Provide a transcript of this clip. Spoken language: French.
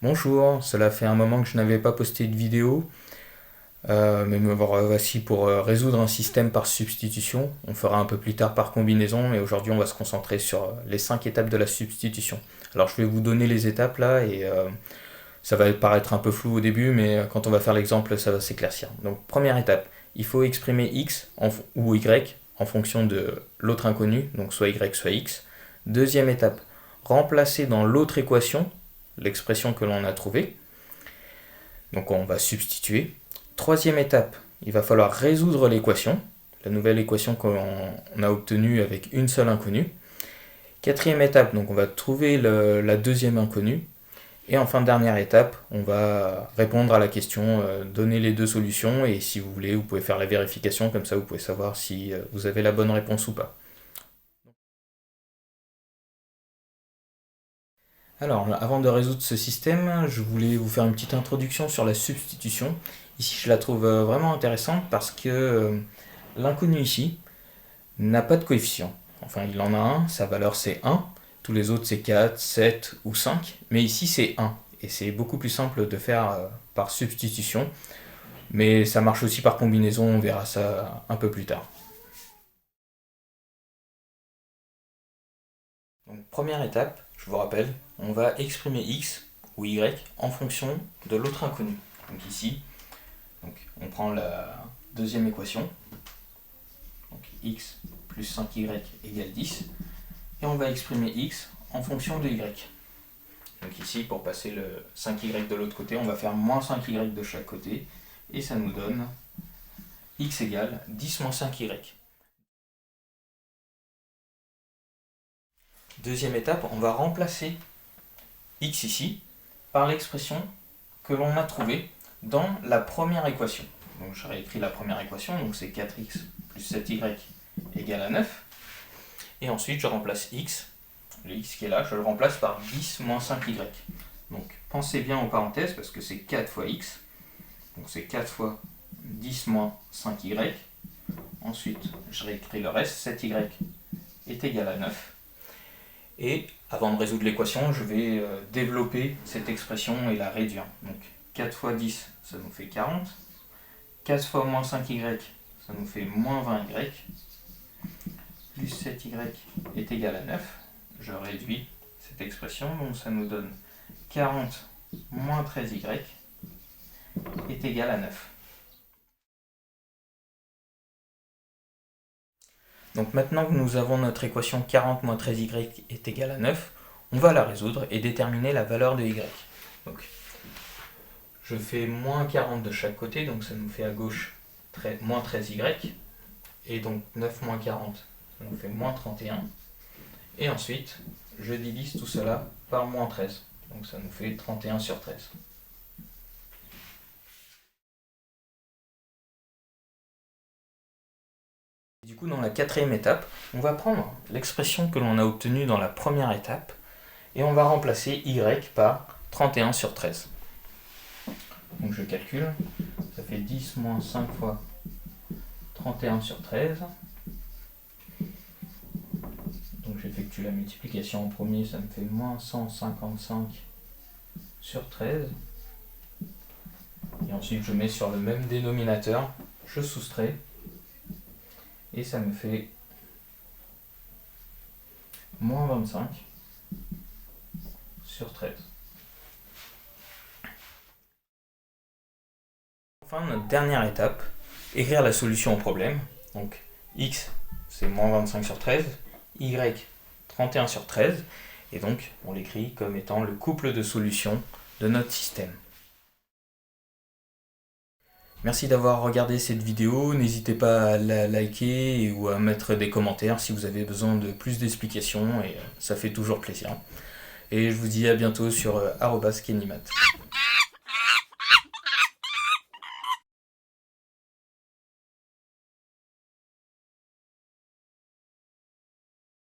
Bonjour, cela fait un moment que je n'avais pas posté de vidéo, mais me voici pour résoudre un système par substitution. On fera un peu plus tard par combinaison, mais aujourd'hui on va se concentrer sur les 5 étapes de la substitution. Alors je vais vous donner les étapes là, et ça va paraître un peu flou au début, mais quand on va faire l'exemple, ça va s'éclaircir. Donc première étape, il faut exprimer x ou y en fonction de l'autre inconnu, donc soit y soit x. Deuxième étape, remplacer dans l'autre équation l'expression que l'on a trouvée. Donc on va substituer. Troisième étape, il va falloir résoudre l'équation, la nouvelle équation qu'on a obtenue avec une seule inconnue. Quatrième étape, donc on va trouver la deuxième inconnue. Et enfin, dernière étape, on va répondre à la question, donner les deux solutions, et si vous voulez, vous pouvez faire la vérification, comme ça vous pouvez savoir si vous avez la bonne réponse ou pas. Alors, avant de résoudre ce système, je voulais vous faire une petite introduction sur la substitution. Ici, je la trouve vraiment intéressante parce que l'inconnu ici n'a pas de coefficient. Enfin, il en a un, sa valeur c'est 1. Tous les autres c'est 4, 7 ou 5. Mais ici c'est 1. Et c'est beaucoup plus simple de faire par substitution. Mais ça marche aussi par combinaison, on verra ça un peu plus tard. Donc, première étape, je vous rappelle, on va exprimer x ou y en fonction de l'autre inconnu. Donc ici, on prend la deuxième équation, donc x plus 5y égale 10, et on va exprimer x en fonction de y. Donc ici, pour passer le 5y de l'autre côté, on va faire moins 5y de chaque côté, et ça nous donne x égale 10 moins 5y. Deuxième étape, on va remplacer x ici par l'expression que l'on a trouvée dans la première équation. Donc je réécris la première équation, donc c'est 4x plus 7y égale à 9. Et ensuite je remplace x, le x qui est là, je le remplace par 10 moins 5y. Donc pensez bien aux parenthèses parce que c'est 4 fois x, donc c'est 4 fois 10 moins 5y. Ensuite je réécris le reste, 7y est égal à 9. Et avant de résoudre l'équation, je vais développer cette expression et la réduire. Donc 4 fois 10, ça nous fait 40. 4 fois moins 5y, ça nous fait moins 20y. Plus 7y est égal à 9. Je réduis cette expression, donc ça nous donne 40 moins 13y est égal à 9. Donc maintenant que nous avons notre équation 40 moins 13y est égal à 9, on va la résoudre et déterminer la valeur de y. Donc, je fais moins 40 de chaque côté, donc ça nous fait à gauche moins 13y. Et donc 9 moins 40, ça nous fait moins 31. Et ensuite, je divise tout cela par moins 13. Donc ça nous fait 31 sur 13. Du coup, dans la quatrième étape, on va prendre l'expression que l'on a obtenue dans la première étape et on va remplacer y par 31 sur 13. Donc je calcule, ça fait 10 moins 5 fois 31 sur 13. Donc j'effectue la multiplication en premier, ça me fait moins 155 sur 13. Et ensuite je mets sur le même dénominateur, je soustrais. Et ça me fait moins 25 sur 13. Enfin, notre dernière étape, écrire la solution au problème. Donc x, c'est moins 25 sur 13, y, 31 sur 13. Et donc, on l'écrit comme étant le couple de solutions de notre système. Merci d'avoir regardé cette vidéo, n'hésitez pas à la liker ou à mettre des commentaires si vous avez besoin de plus d'explications, et ça fait toujours plaisir. Et je vous dis à bientôt sur @kennymat.